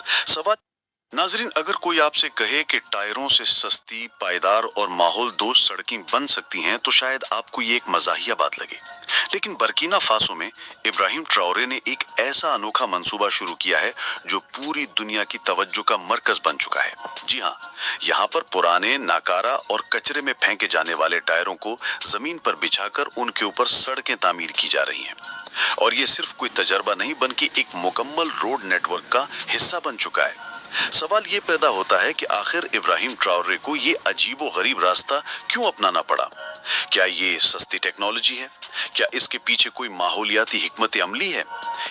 सवाल नाजरीन, अगर कोई आपसे कहे कि टायरों से सस्ती, पायदार और माहौल दोस्त सड़कें बन सकती हैं तो शायद आपको ये एक मजाहिया बात लगे। लेकिन बर्किना फासो में इब्राहिम ट्राओरे ने एक ऐसा अनोखा मंसूबा शुरू किया है जो पूरी दुनिया की तवज्जो का मरकज बन चुका है। जी हाँ, यहाँ पर पुराने, नाकारा और कचरे में फेंके जाने वाले टायरों को जमीन पर बिछाकर उनके ऊपर सड़कें तामीर की जा रही हैं। और ये सिर्फ कोई तजर्बा नहीं बल्कि एक मुकम्मल रोड नेटवर्क का हिस्सा बन चुका है। सवाल ये पैदा होता है कि आखिर इब्राहिम ट्राओरे को ये अजीबो गरीब रास्ता क्यों अपनाना पड़ा? क्या ये सस्ती टेक्नोलॉजी है? क्या इसके पीछे कोई माहौलियाती हिकमत अमली है?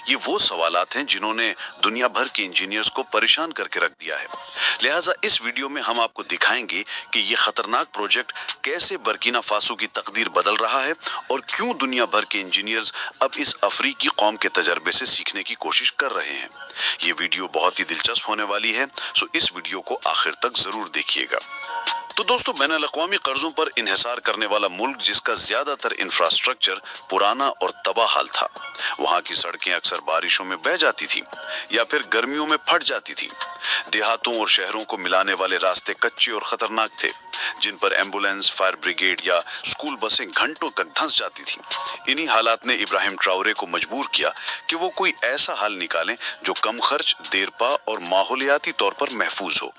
ये वो सवालात हैं जिन्होंने दुनिया भर के इंजीनियर्स को परेशान करके रख दिया है। लिहाजा इस वीडियो में हम आपको दिखाएंगे कि ये खतरनाक प्रोजेक्ट कैसे बर्किना फासो की तकदीर बदल रहा है और क्यों दुनिया भर के इंजीनियर्स अब इस अफ्रीकी कौम के तजर्बे से सीखने की कोशिश कर रहे हैं। ये वीडियो बहुत ही दिलचस्प होने वाली है, सो इस वीडियो को आखिर तक जरूर देखिएगा। तो दोस्तों, बैनुल-अक़वामी कर्जों पर इन्हिसार करने वाला मुल्क जिसका ज्यादातर इंफ्रास्ट्रक्चर पुराना और तबाह हाल था, वहाँ की सड़कें अक्सर बारिशों में बह जाती थी या फिर गर्मियों में फट जाती थी। देहातों और शहरों को मिलाने वाले रास्ते कच्चे और खतरनाक थे, जिन पर एम्बुलेंस, फायर ब्रिगेड या स्कूल बसें घंटों तक धंस जाती थी। इन्हीं हालात ने इब्राहिम ट्राओरे को मजबूर किया कि वो कोई ऐसा हल निकालें जो कम खर्च, देरपा और माहौलियाती तौर पर महफूज हो।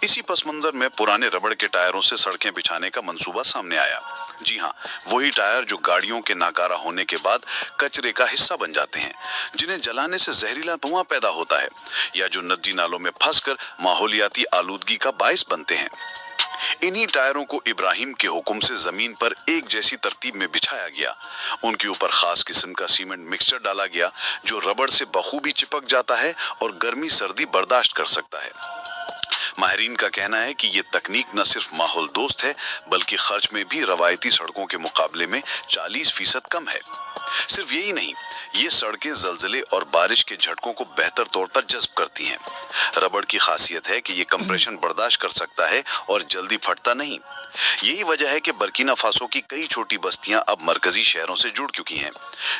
इसी पस मंजर में पुराने रबड़ के टायरों से सड़कें बिछाने का मंसूबा सामने आया। जी हाँ, वही टायर जो गाड़ियों के नाकारा होने के बाद कचरे का हिस्सा बन जाते हैं, जिन्हें जलाने से जहरीला धुआं पैदा होता है या जो नदी नालों में फंसकर माहौलियाती आलूदगी का बायस बनते हैं। इन्हीं टायरों को इब्राहिम के हुक्म से जमीन पर एक जैसी तरतीब में बिछाया गया। उनके ऊपर खास किस्म का सीमेंट मिक्सचर डाला गया जो रबड़ से बखूबी चिपक जाता है और गर्मी सर्दी बर्दाश्त कर सकता है। माहिरीन का कहना है कि ये तकनीक न सिर्फ माहौल दोस्त है बल्कि खर्च में भी रवायती सड़कों के मुकाबले में 40% कम है। सिर्फ यही नहीं, ये सड़कें जलजले और बारिश के झटकों को बेहतर तौर पर जज्ब करती हैं। रबड़ की खासियत है कि ये कंप्रेशन बर्दाश्त कर सकता है और जल्दी फटता नहीं। यही वजह है कि बर्किना फासो की कई छोटी बस्तियां अब मरकजी शहरों से जुड़ चुकी हैं।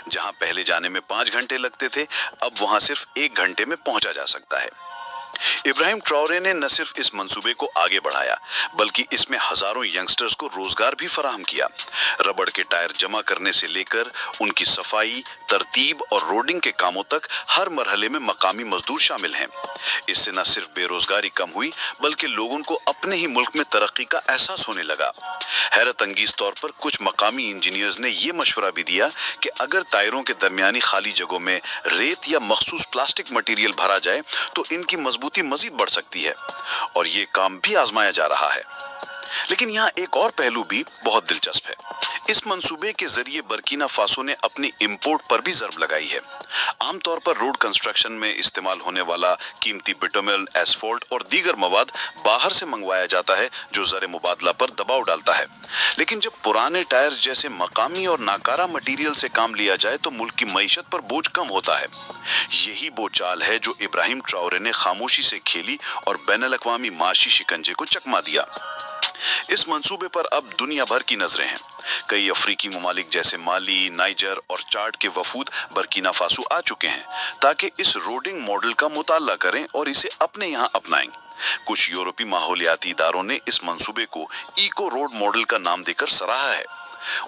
जहां पहले जाने में 5 घंटे लगते थे, अब वहां सिर्फ 1 घंटे में पहुंचा जा सकता है। इब्राहिम ट्राओरे ने न सिर्फ इस मंसूबे को आगे बढ़ाया बल्कि इसमें हजारों यंगस्टर्स को रोजगार भी फराहम किया। रबड़ के टायर जमा करने से लेकर उनकी सफाई, तरतीब और रोडिंग के कामों तक हर मरहले में मकामी मजदूर शामिल हैं। इससे न सिर्फ बेरोजगारी कम हुई बल्कि लोगों को अपने ही मुल्क में तरक्की का एहसास होने लगा। हैरत अंगेज तौर पर कुछ मकामी इंजीनियर्स ने यह मशवरा भी दिया कि अगर टायरों के दरमियानी खाली जगहों में रेत या मखसूस प्लास्टिक मटेरियल भरा जाए तो इनकी मजबूती मजीद बढ़ सकती है, और ये काम भी आजमाया जा रहा है। लेकिन यहाँ एक और पहलू भी बहुत दिलचस्प है। इस मंसूबे के जरिए बर्किना फासो ने अपनी इंपोर्ट पर भी ज़र्ब लगाई है। आमतौर पर रोड कंस्ट्रक्शन में इस्तेमाल होने वाला कीमती बिटुमिन, एस्फॉल्ट और दीगर मवाद बाहर से मंगवाया जाता है जो ज़र मुबादला पर दबाव डालता है। लेकिन जब पुराने टायर जैसे मकामी और नाकारा मटीरियल से काम लिया जाए तो मुल्क की मईशत पर बोझ कम होता है। यही वो चाल है जो इब्राहिम ट्राओरे ने खामोशी से खेली और बैनुल-अक़वामी माशी शिकंजे को चकमा दिया। इस मंसूबे पर अब दुनिया भर की नजरें हैं। कई अफ्रीकी ममालिक जैसे माली, नाइजर और चाड के वफूद बर्किना फासो आ चुके हैं ताकि इस रोडिंग मॉडल का मुताला करें और इसे अपने यहाँ अपनाएं। कुछ यूरोपीय माहौलियाती इदारों ने इस मंसूबे को इको रोड मॉडल का नाम देकर सराहा है।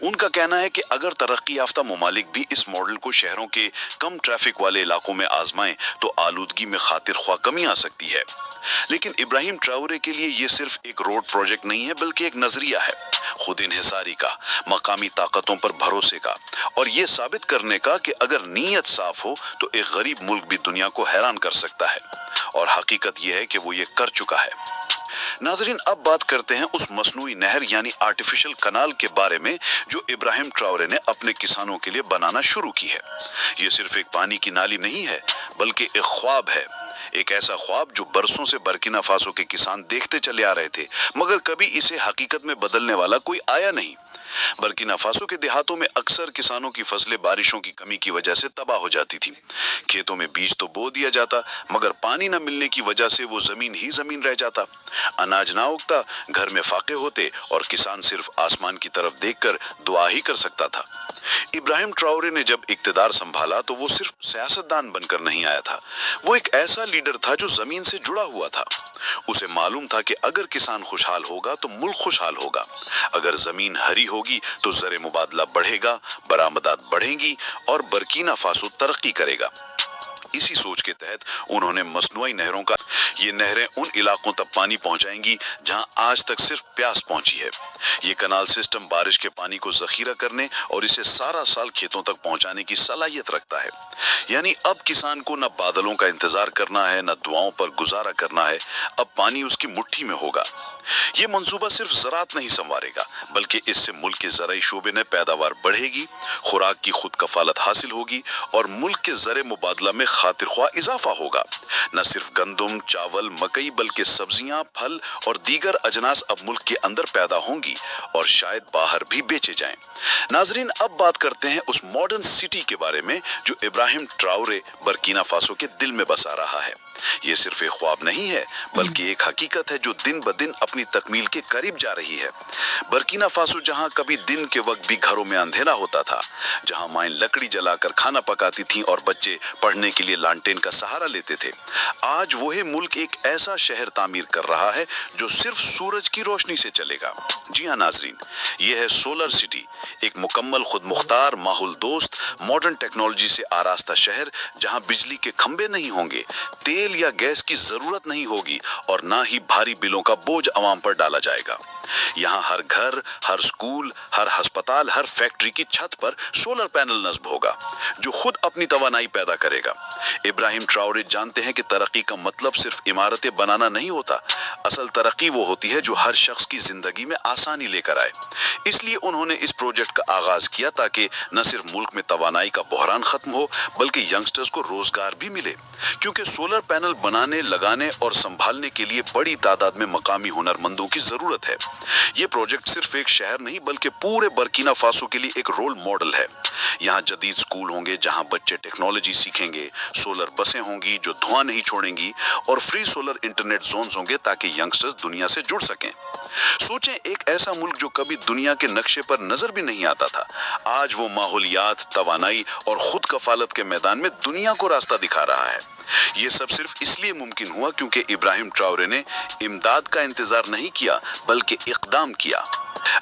उनका कहना है कि अगर तरक्की याफ्ता ममालिक भी इस मॉडल को शहरों के कम ट्रैफिक वाले इलाकों में आजमाएं तो आलूदगी में खातिर ख्वाह कमी आ सकती है। लेकिन इब्राहिम ट्राओरे के लिए ये सिर्फ एक रोड प्रोजेक्ट नहीं है बल्कि एक नजरिया है, खुद इन्हिसारी का, मकामी ताकतों पर भरोसे का, और ये साबित करने का कि अगर नीयत साफ हो तो एक गरीब मुल्क भी दुनिया को हैरान कर सकता है। और हकीकत यह है कि वो ये कर चुका है। नाजरीन, अब बात करते हैं उस मसनूई नहर यानी आर्टिफिशियल कनाल के बारे में जो इब्राहिम ट्राओरे ने अपने किसानों के लिए बनाना शुरू की है। ये सिर्फ एक पानी की नाली नहीं है बल्कि एक ख्वाब है, एक ऐसा ख्वाब जो बरसों से बर्किना फासो के किसान देखते चले आ रहे थे, मगर कभी इसे हकीकत में बदलने वाला कोई आया नहीं। बर्किना फासो के देहातों में अक्सर किसानों की फसलें बारिशों की कमी की वजह से तबाह हो जाती थी। खेतों में बीज तो बो दिया जाता मगर पानी न मिलने की वजह से वो जमीन ही जमीन रह जाता। अनाज ना उगता, घर में फाके होते और किसान सिर्फ आसमान की तरफ देखकर दुआ ही कर सकता था। इब्राहिम ट्राओरे ने जब इक्तदार संभाला तो वो सिर्फ सियासतदान बनकर नहीं आया था, वो एक ऐसा लीडर था जो जमीन से जुड़ा हुआ था। उसे मालूम था कि अगर किसान खुशहाल होगा तो मुल्क खुशहाल होगा, अगर जमीन हरी होगी तो ज़र मुबादला बढ़ेगा, बरामदात बढ़ेंगी और बर्किना फासो तरक्की करेगा। इसी सोच के तहत उन्होंने मसनूई नहरों का, ये नहरें उन इलाकों तक पानी पहुंचाएंगी जहां आज तक सिर्फ प्यास पहुंची है। ये कनाल सिस्टम बारिश के पानी को जखीरा करने और इसे सारा साल खेतों तक पहुंचाने की सलाहियत रखता है। यानी अब किसान को न बादलों का इंतजार करना है, न दुआओं पर गुजारा करना है, अब पानी उसकी मुट्ठी में होगा। ये मंसूबा सिर्फ ज़राअत नहीं संवारेगा, बल्कि इससे मुल्क के ज़राई शोबे में पैदावार बढ़ेगी, खुराक की खुद कफालत हासिल होगी और मुल्क के ज़र मुबादला में खातिर ख्वाह इजाफा होगा। न सिर्फ गंदम, चावल, मकई, बल्कि सब्जियां, फल और दीगर अजनास अब मुल्क के अंदर पैदा होंगी और शायद बाहर भी बेचे जाएं। नाजरीन, अब बात करते हैं उस मॉडर्न सिटी के बारे में जो इब्राहिम ट्राओरे बर्किना फासो के दिल में बसा रहा है। ये सिर्फ एक ख्वाब नहीं है, बल्कि एक हकीकत है जो दिन ब दिन अपनी तकमील के करीब जा रही है। बर्किना फासो जहां कभी दिन के वक्त भी घरों में अंधेरा होता था, जहां माएं लकड़ी जलाकर खाना पकाती थीं और बच्चे पढ़ने के लिए लालटेन का सहारा लेते थे, आज वही मुल्क एक ऐसा शहर तामीर कर रहा है जो सिर्फ सूरज की रोशनी से चलेगा। जी हाँ नाजरीन, ये है सोलर सिटी, एक मुकम्मल खुद मुख्तार, माहौल दोस्त, मॉडर्न टेक्नोलॉजी से आरास्ता शहर जहां बिजली के खंभे नहीं होंगे, तेल या गैस की जरूरत नहीं होगी और ना ही भारी बिलों का बोझ अवाम पर डाला जाएगा। यहाँ हर घर, हर स्कूल, हर अस्पताल, हर फैक्ट्री की छत पर सोलर पैनल नस्ब होगा जो खुद अपनी तवानाई पैदा करेगा। इब्राहिम ट्राओरे जानते हैं कि तरक्की का मतलब सिर्फ इमारतें बनाना नहीं होता, असल तरक्की वो होती है जो हर शख्स की जिंदगी में आसानी लेकर आए। इसलिए उन्होंने इस प्रोजेक्ट का आगाज किया ताकि न सिर्फ मुल्क में तवानाई का बहरान खत्म हो, बल्कि यंगस्टर्स को रोजगार भी मिले, क्योंकि सोलर पैनल बनाने, लगाने और संभालने के लिए बड़ी तादाद में मकामी हुनरमंदों की जरूरत है। ये प्रोजेक्ट सिर्फ एक शहर नहीं बल्कि पूरे बर्किना फासो के लिए एक रोल मॉडल है। यहाँ जदीद स्कूल होंगे जहाँ बच्चे टेक्नोलॉजी सीखेंगे, सोलर बसें होंगी जो धुआं नहीं छोड़ेंगी और फ्री सोलर इंटरनेट जोन्स होंगे ताकि यंगस्टर्स दुनिया से जुड़ सकें। सोचें, एक ऐसा मुल्क जो कभी दुनिया के नक्शे पर नजर भी नहीं आता था, आज वो माहौलियात, तवानाई और खुद कफालत के मैदान में दुनिया को रास्ता दिखा रहा है। ये सब सिर्फ इसलिए मुमकिन हुआ क्योंकि इब्राहिम ट्राओरे ने इमदाद का इंतजार नहीं किया बल्कि इक़दाम किया।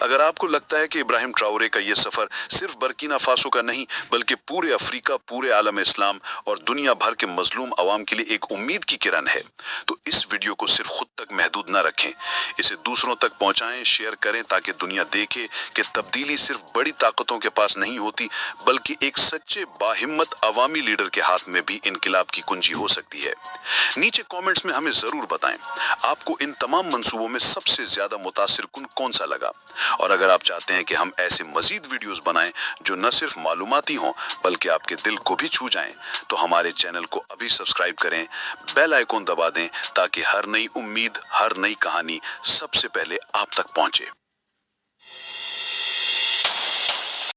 अगर आपको लगता है कि इब्राहिम ट्राओरे का ये सफर सिर्फ बर्किना फासो का नहीं बल्कि पूरे अफ्रीका, पूरे आलम इस्लाम और दुनिया भर के मजलूम अवाम के लिए एक उम्मीद की किरण है, तो इस वीडियो को सिर्फ खुद तक महदूद ना रखें, इसे दूसरों तक पहुंचाएं, शेयर करें ताकि दुनिया देखे कि तब्दीली सिर्फ बड़ी ताकतों के पास नहीं होती बल्कि एक सच्चे बाहिम्मत अवामी लीडर के हाथ में भी इनकलाब की कुंजी हो सकती है। नीचे कमेंट्स में हमें जरूर बताएं आपको इन तमाम मंसूबों में सबसे ज्यादा मुतासिर कुन कौन सा लगा, और अगर आप चाहते हैं कि हम ऐसे मजीद वीडियोस बनाएं जो न सिर्फ मालूमाती हों बल्कि आपके दिल को भी छू जाएं, तो हमारे चैनल को अभी सब्सक्राइब करें, बेल आइकॉन दबा दें ताकि हर नई उम्मीद, हर नई कहानी सबसे पहले आप तक पहुंचे।